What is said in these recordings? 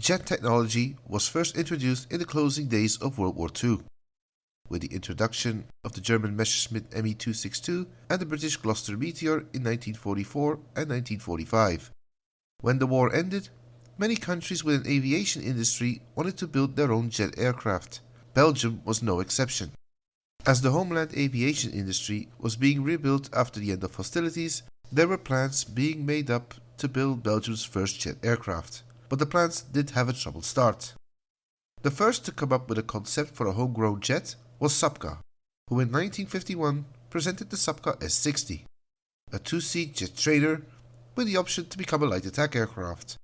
Jet technology was first introduced in the closing days of World War II, with the introduction of the German Messerschmitt Me-262 and the British Gloster Meteor in 1944 and 1945. When the war ended, many countries with an aviation industry wanted to build their own jet aircraft. Belgium was no exception. As the homeland aviation industry was being rebuilt after the end of hostilities, there were plans being made up to build Belgium's first jet aircraft. But the plans did have a troubled start. The first to come up with a concept for a homegrown jet was Sapka, who in 1951 presented the Sapka S-60, a two-seat jet trainer with the option to become a light attack aircraft.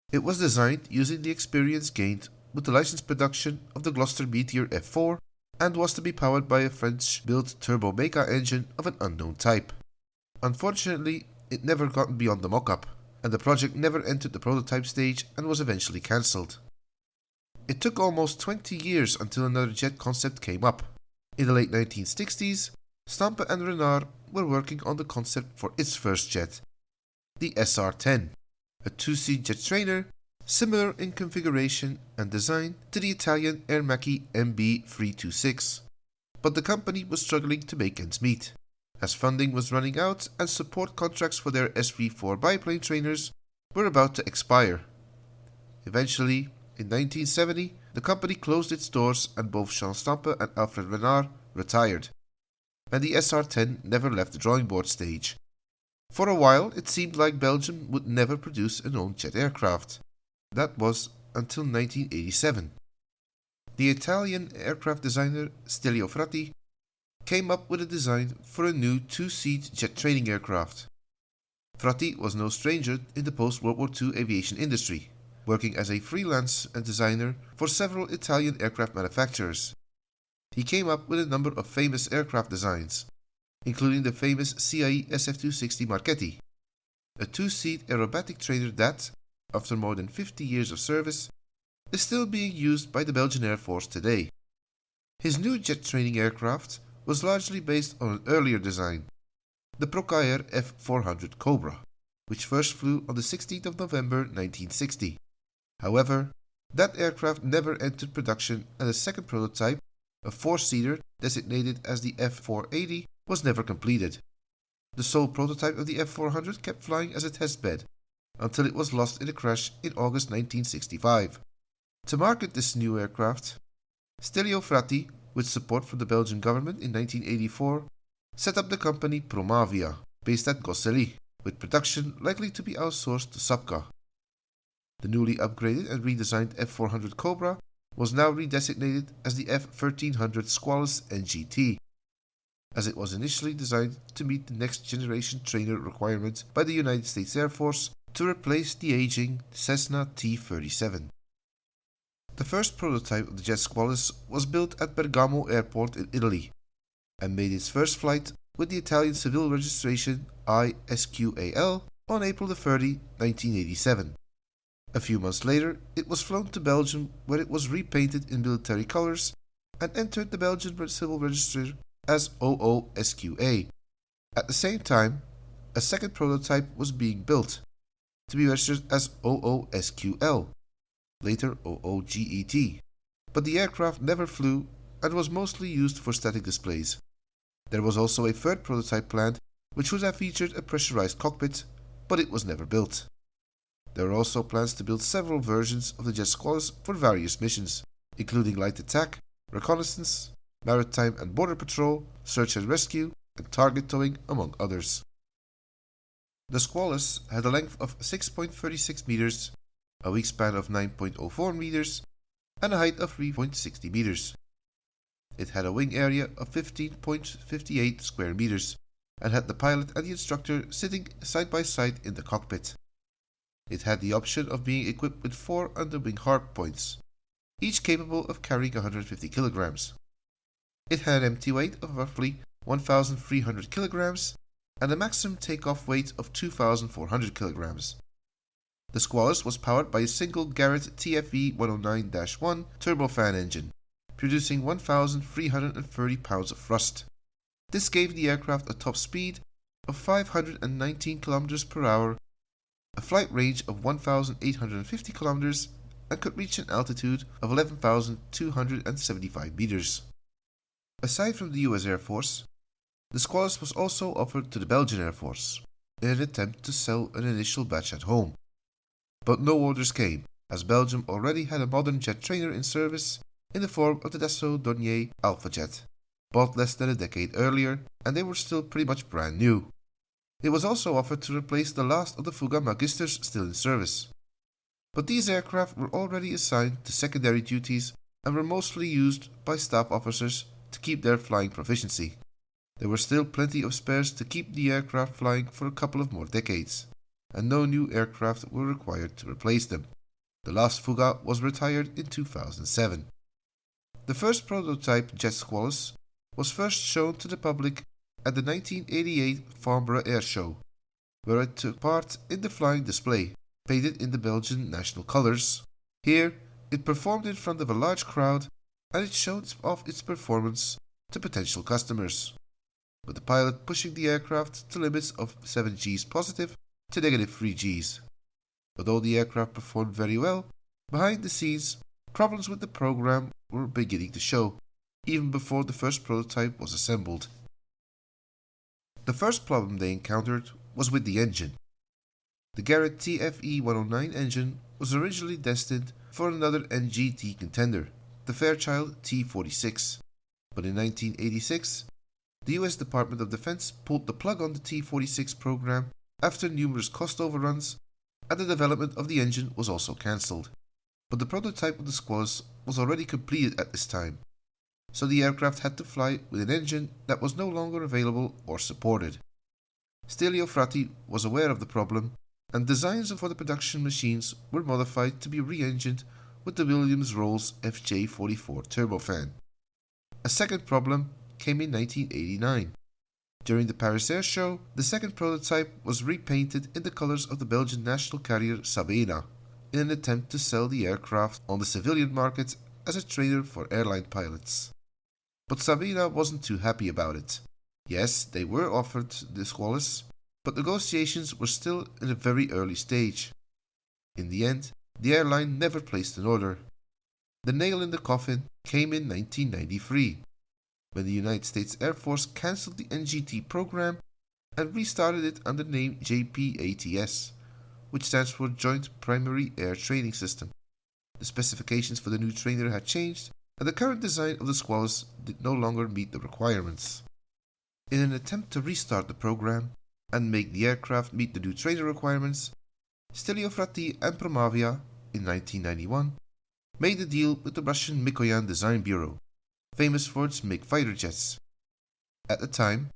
It was designed using the experience gained with the licensed production of the Gloster Meteor F4 and was to be powered by a French-built turbo MECA engine of an unknown type. Unfortunately, it never got beyond the mock-up, and the project never entered the prototype stage and was eventually cancelled. It took almost 20 years until another jet concept came up. In the late 1960s, Stampe and Renard were working on the concept for its first jet, the SR-10, a two-seat jet trainer similar in configuration and design to the Italian Air Macchi MB-326. But the company was struggling to make ends meet, as funding was running out and support contracts for their SV-4 biplane trainers were about to expire. Eventually, in 1970, the company closed its doors and both Jean Stampe and Alfred Renard retired, and the SR-10 never left the drawing board stage. For a while, it seemed like Belgium would never produce an own jet aircraft. That was until 1987. The Italian aircraft designer Stelio Frati came up with a design for a new two-seat jet training aircraft. Frati was no stranger in the post-World War II aviation industry, working as a freelance and designer for several Italian aircraft manufacturers. He came up with a number of famous aircraft designs, including the famous CAE SF-260 Marchetti, a two-seat aerobatic trainer that, after more than 50 years of service, is still being used by the Belgian Air Force today. His new jet training aircraft was largely based on an earlier design, the Promavia F.1300 Cobra, which first flew on the 16th of November 1960. However, that aircraft never entered production, and a second prototype, a four-seater designated as the F.480, was never completed. The sole prototype of the F.400 kept flying as a testbed until it was lost in a crash in August 1965. To market this new aircraft, Stelio Frati, with support from the Belgian government in 1984, set up the company Promavia, based at Gosselies, with production likely to be outsourced to Sapka. The newly upgraded and redesigned F.400 Cobra was now redesignated as the F.1300 Squalus NGT, as it was initially designed to meet the next generation trainer requirement by the United States Air Force to replace the aging Cessna T-37. The first prototype of the jet Squalus was built at Bergamo Airport in Italy and made its first flight with the Italian civil registration ISQAL on April 30, 1987. A few months later, it was flown to Belgium, where it was repainted in military colors and entered the Belgian civil register as OOSQA. At the same time, a second prototype was being built, to be registered as OOSQL, later OOGET, but the aircraft never flew and was mostly used for static displays. There was also a third prototype planned, which would have featured a pressurized cockpit, but it was never built. There were also plans to build several versions of the jet Squalus for various missions, including light attack, reconnaissance, maritime and border patrol, search and rescue, and target towing, among others. The Squalus had a length of 6.36 meters, a wingspan of 9.04 meters, and a height of 3.60 meters. It had a wing area of 15.58 square meters, and had the pilot and the instructor sitting side by side in the cockpit. It had the option of being equipped with 4 underwing hardpoints, each capable of carrying 150 kilograms. It had an empty weight of roughly 1,300 kilograms and a maximum takeoff weight of 2,400 kilograms. The Squalus was powered by a single Garrett TFE 109-1 turbofan engine, producing 1,330 pounds of thrust. This gave the aircraft a top speed of 519 km per hour, a flight range of 1,850 km, and could reach an altitude of 11,275 meters. Aside from the US Air Force, the Squalus was also offered to the Belgian Air Force in an attempt to sell an initial batch at home. But no orders came, as Belgium already had a modern jet trainer in service in the form of the Dassault Dornier Alpha Jet, bought less than a decade earlier, and they were still pretty much brand new. It was also offered to replace the last of the Fuga Magisters still in service. But these aircraft were already assigned to secondary duties and were mostly used by staff officers to keep their flying proficiency. There were still plenty of spares to keep the aircraft flying for a couple of more decades, and no new aircraft were required to replace them. The last Fuga was retired in 2007. The first prototype jet Squalus was first shown to the public at the 1988 Farnborough Air Show, where it took part in the flying display, painted in the Belgian national colours. Here, it performed in front of a large crowd, and it showed off its performance to potential customers, with the pilot pushing the aircraft to limits of 7 Gs positive to negative 3 Gs. Although the aircraft performed very well, behind the scenes, problems with the program were beginning to show, even before the first prototype was assembled. The first problem they encountered was with the engine. The Garrett TFE-109 engine was originally destined for another NGT contender, the Fairchild T-46, but in 1986, the US Department of Defense pulled the plug on the T-46 program after numerous cost overruns, and the development of the engine was also cancelled. But the prototype of the Squalus was already completed at this time, so the aircraft had to fly with an engine that was no longer available or supported. Stelio Frati was aware of the problem, and designs for the production machines were modified to be re-engined with the Williams-Rolls FJ44 turbofan. A second problem came in 1989. During the Paris Air Show, the second prototype was repainted in the colors of the Belgian national carrier Sabena, in an attempt to sell the aircraft on the civilian market as a trainer for airline pilots. But Sabena wasn't too happy about it. Yes, they were offered the Squalus, but negotiations were still in a very early stage. In the end, the airline never placed an order. The nail in the coffin came in 1993, when the United States Air Force cancelled the NGT program and restarted it under the name JPATS, which stands for Joint Primary Air Training System. The specifications for the new trainer had changed, and the current design of the Squalus did no longer meet the requirements. In an attempt to restart the program and make the aircraft meet the new trainer requirements, Stelio Frati and Promavia, in 1991, made a deal with the Russian Mikoyan Design Bureau, famous for its MiG fighter jets. At the time,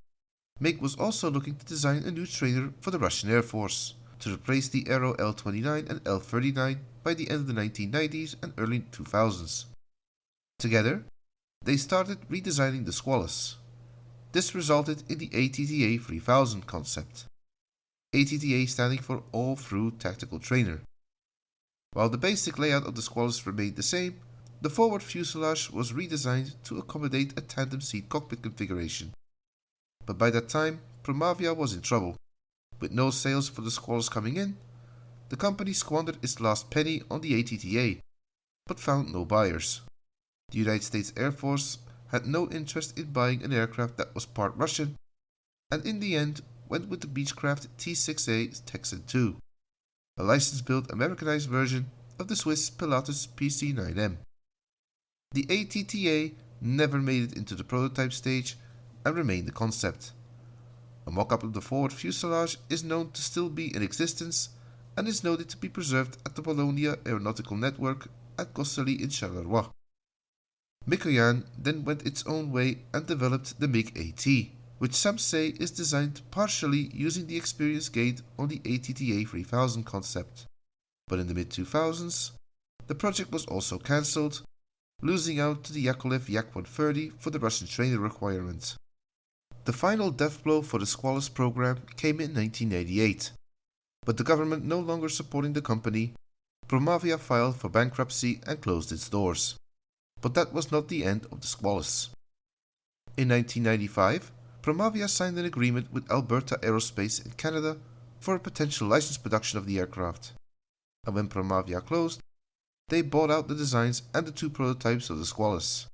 MiG was also looking to design a new trainer for the Russian Air Force, to replace the Aero L-29 and L-39 by the end of the 1990s and early 2000s. Together, they started redesigning the Squalus. This resulted in the ATTA 3000 concept, ATTA standing for All-Through Tactical Trainer. While the basic layout of the Squalus remained the same, the forward fuselage was redesigned to accommodate a tandem seat cockpit configuration. But by that time, Promavia was in trouble. With no sales for the Squalus coming in, the company squandered its last penny on the ATTA, but found no buyers. The United States Air Force had no interest in buying an aircraft that was part Russian, and in the end went with the Beechcraft T-6A Texan II, a license-built Americanized version of the Swiss Pilatus PC-9M. The ATTA never made it into the prototype stage and remained a concept. A mock-up of the forward fuselage is known to still be in existence and is noted to be preserved at the Bologna Aeronautical Network at Gosselies in Charleroi. Mikoyan then went its own way and developed the MiG-AT, which some say is designed partially using the experience gained on the ATTA 3000 concept. But in the mid-2000s, the project was also cancelled, losing out to the Yakolev Yak-130 for the Russian trainer requirement. The final death blow for the Squalus program came in 1988, but the government no longer supporting the company, Promavia filed for bankruptcy and closed its doors. But that was not the end of the Squalus. In 1995, Promavia signed an agreement with Alberta Aerospace in Canada for a potential license production of the aircraft. And when Promavia closed, they bought out the designs and the 2 prototypes of the Squalus.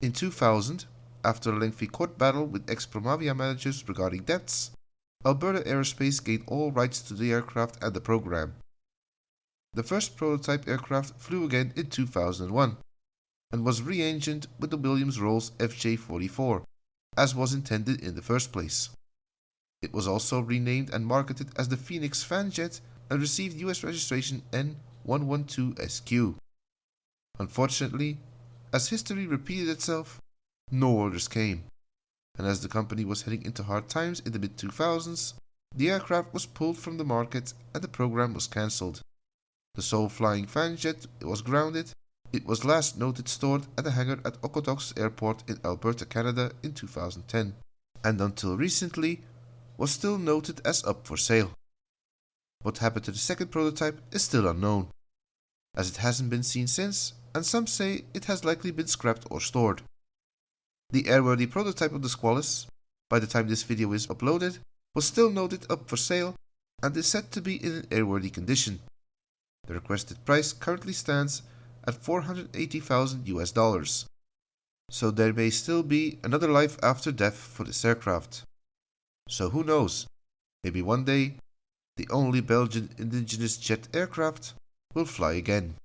In 2000, after a lengthy court battle with ex-Promavia managers regarding debts, Alberta Aerospace gained all rights to the aircraft and the program. The first prototype aircraft flew again in 2001 and was re-engined with the Williams-Rolls FJ-44, as was intended in the first place. It was also renamed and marketed as the Phoenix Fanjet and received US registration N112SQ. Unfortunately, as history repeated itself, no orders came, and as the company was heading into hard times in the mid-2000s, the aircraft was pulled from the market and the program was cancelled. The sole flying Fanjet was grounded. It was last noted stored at a hangar at Okotoks Airport in Alberta, Canada in 2010, and until recently was still noted as up for sale. What happened to the second prototype is still unknown, as it hasn't been seen since, and some say it has likely been scrapped or stored. The airworthy prototype of the Squalus, by the time this video is uploaded, was still noted up for sale and is said to be in an airworthy condition. The requested price currently stands at $480,000 US, so there may still be another life after death for this aircraft. So who knows, maybe one day the only Belgian indigenous jet aircraft will fly again.